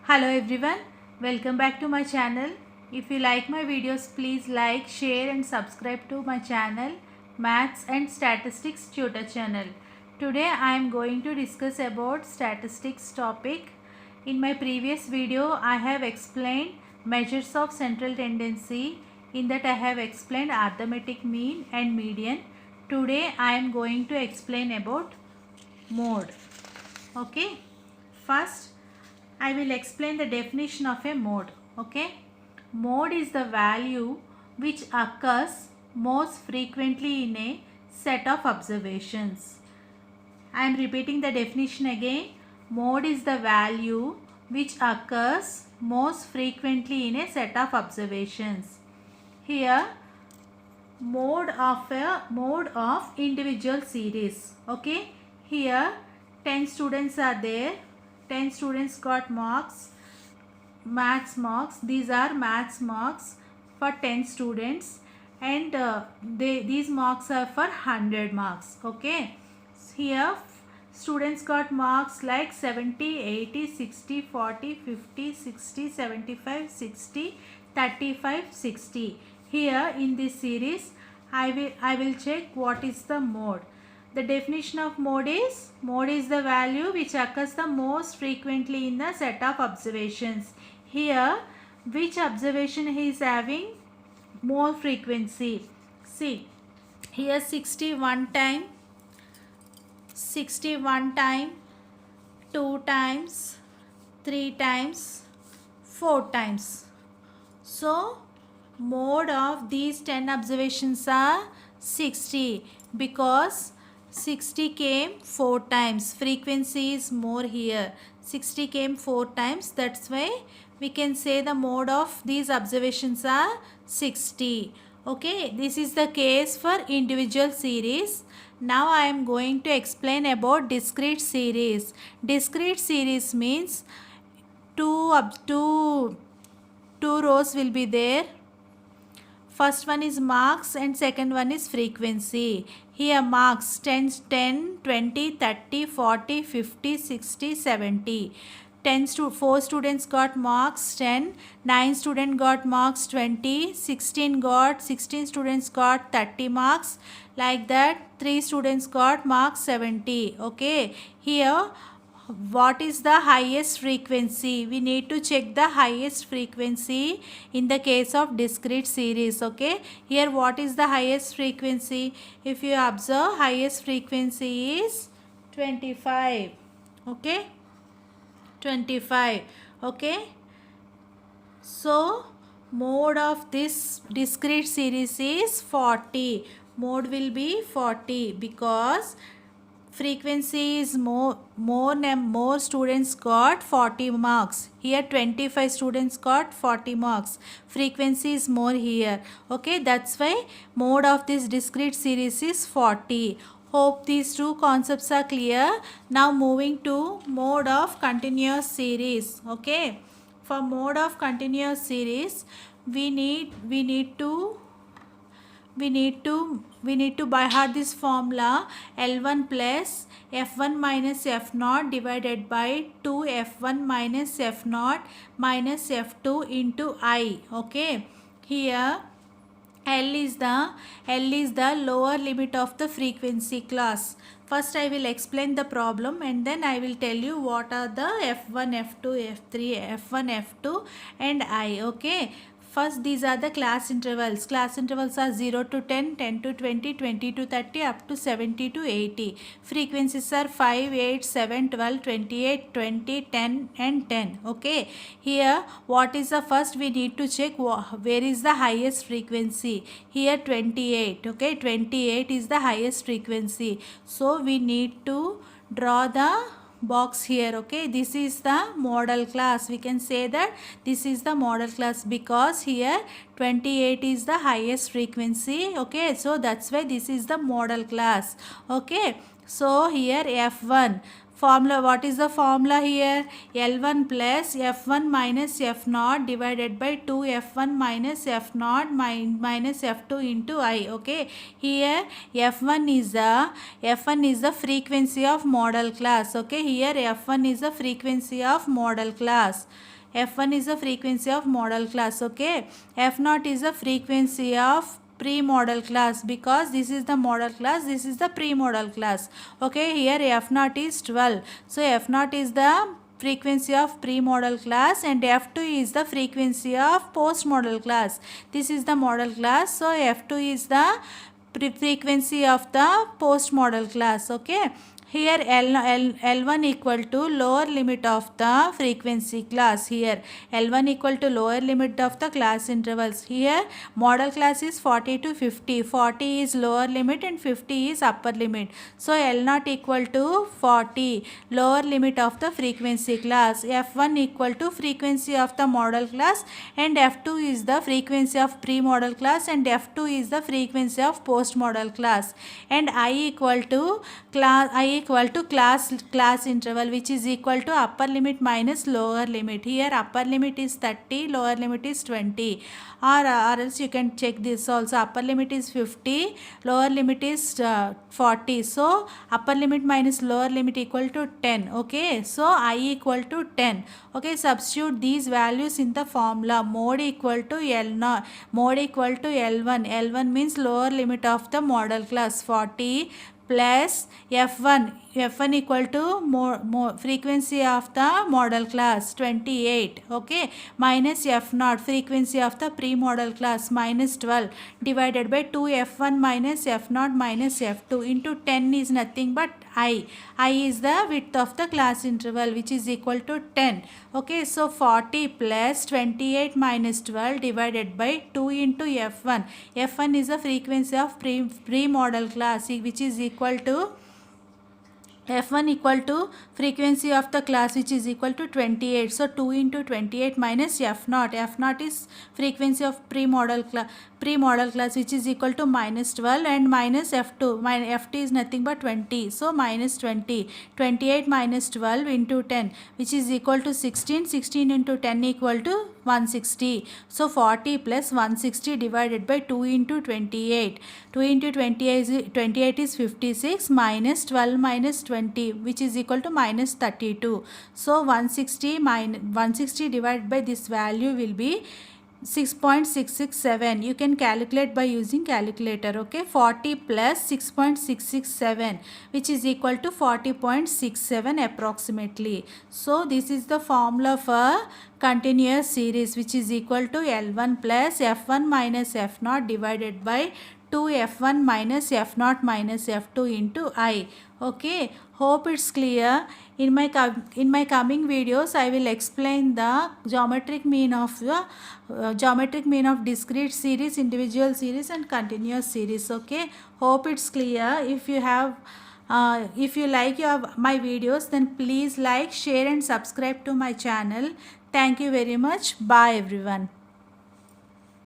Hello everyone, welcome back to my channel. If you like my videos, please like, share and subscribe to my channel Maths and Statistics Tutor channel. Today I am going to discuss about statistics topic. In my previous video I have explained measures of central tendency. In that I have explained arithmetic mean and median. Today I am going to explain about mode. Okay, first I will explain the definition of a mode. Okay, mode is the value which occurs most frequently in a set of observations. I am repeating the definition again. Mode is the value which occurs most frequently in a set of observations. Here mode of individual series. Okay, here 10 students are there. 10 students got maths marks. These are maths marks for 10 students, and these marks are for 100 marks. Okay, here students got marks like 70, 80, 60, 40, 50, 60, 75, 60, 35, 60. Here in this series I will check what is the mode. The definition of mode is the value which occurs the most frequently in the set of observations. Here which observation he is having more frequency. See, here 61 time, 2 times, 3 times, 4 times. So mode of these 10 observations are 60 because 60 came 4 times. Frequency is more here. 60 came 4 times. That's why we can say the mode of these observations are 60. Okay, this is the case for individual series. Now I am going to explain about discrete series. Discrete series means two rows will be there. First one is marks and second one is frequency. Here marks 10, 20, 30, 40, 50, 60, 70. 4 students got marks 10, 9 students got marks 20, 16 students got 30 marks. Like that 3 students got marks 70. Okay, here what is the highest frequency? We need to check the highest frequency in the case of discrete series. Okay, here what is the highest frequency? If you observe, highest frequency is 25. Okay, 25. Okay, so mode of this discrete series is 40. Mode will be 40 because frequency is more students got 40 marks. Here 25 students got 40 marks. Frequency is more here. Okay, that's why mode of this discrete series is 40. Hope these two concepts are clear. Now moving to mode of continuous series. Okay, for mode of continuous series we need to by heart this formula. L1 plus F1 minus F0 divided by 2 F1 minus F0 minus F2 into I. Okay, here L is the lower limit of the frequency class. First I will explain the problem and then I will tell you what are the F1, F2, F3, F1, F2 and I. Okay, first these are the class intervals. Class intervals are 0 to 10, 10 to 20, 20 to 30 up to 70 to 80. Frequencies are 5, 8, 7, 12, 28, 20, 10 and 10. Okay, here what is the first we need to check where is the highest frequency. Here 28. Okay, 28 is the highest frequency. So we need to draw the box here. Okay, this is the model class. We can say that this is the model class because here 28 is the highest frequency. Okay, so that's why this is the model class. Okay, so here F1 Formula, what is the formula here? L1 plus F1 minus F0 divided by 2 F1 minus F0 minus F2 into I. Okay, here F1 is the frequency of model class. Okay, here F1 is the frequency of model class. F1 is the frequency of model class. Okay, F0 is the frequency of pre-model class, because this is the model class, this is the pre-model class. Okay, here F0 is 12. So F0 is the frequency of pre-model class and F2 is the frequency of post-model class. This is the model class, so F2 is the frequency of the post-model class. Okay, here L1 equal to lower limit of the frequency class. Here L1 equal to lower limit of the class intervals. Here model class is 40 to 50. 40 is lower limit and 50 is upper limit. So L0 equal to 40, lower limit of the frequency class. F1 equal to frequency of the model class and F2 is the frequency of pre-model class and F2 is the frequency of post-model class. And I equal to class interval, which is equal to upper limit minus lower limit. Here upper limit is 30, lower limit is 20, or else you can check this also. Upper limit is 50, lower limit is 40. So upper limit minus lower limit equal to 10. Okay, so I equal to 10. Okay, substitute these values in the formula. Mode equal to L0, mode equal to L1. L1 means lower limit of the model class 40 plus F1 equal to frequency of the model class 28. Okay, minus F0 frequency of the pre-model class minus 12 divided by 2 F1 minus F0 minus F2 into 10 is nothing but I is the width of the class interval, which is equal to 10. Okay, so 40 plus 28 minus 12 divided by 2 into F1. F1 is the frequency of pre-model class, which is equal to F1 equal to frequency of the class, which is equal to 28. So 2 into 28 minus F0. F0 is frequency of pre-model class, which is equal to minus 12, and minus F2. F2 is nothing but 20. So minus 20. 28 minus 12 into 10, which is equal to 16. 16 into 10 equal to 160. So 40 plus 160 divided by 2 into 28. 2 into 28 is 56 minus 12 minus 20, which is equal to minus 32. So 160 divided by this value will be 6.667. You can calculate by using calculator. Okay, 40 plus 6.667, which is equal to 40.67 approximately. So this is the formula for continuous series, which is equal to L1 plus F1 minus F0 divided by 2 F1 minus F0 minus F2 into I. Okay, hope it's clear. In my coming videos, I will explain the geometric mean of discrete series, individual series, and continuous series. Okay, hope it's clear. If you like my videos, then please like, share, and subscribe to my channel. Thank you very much. Bye everyone.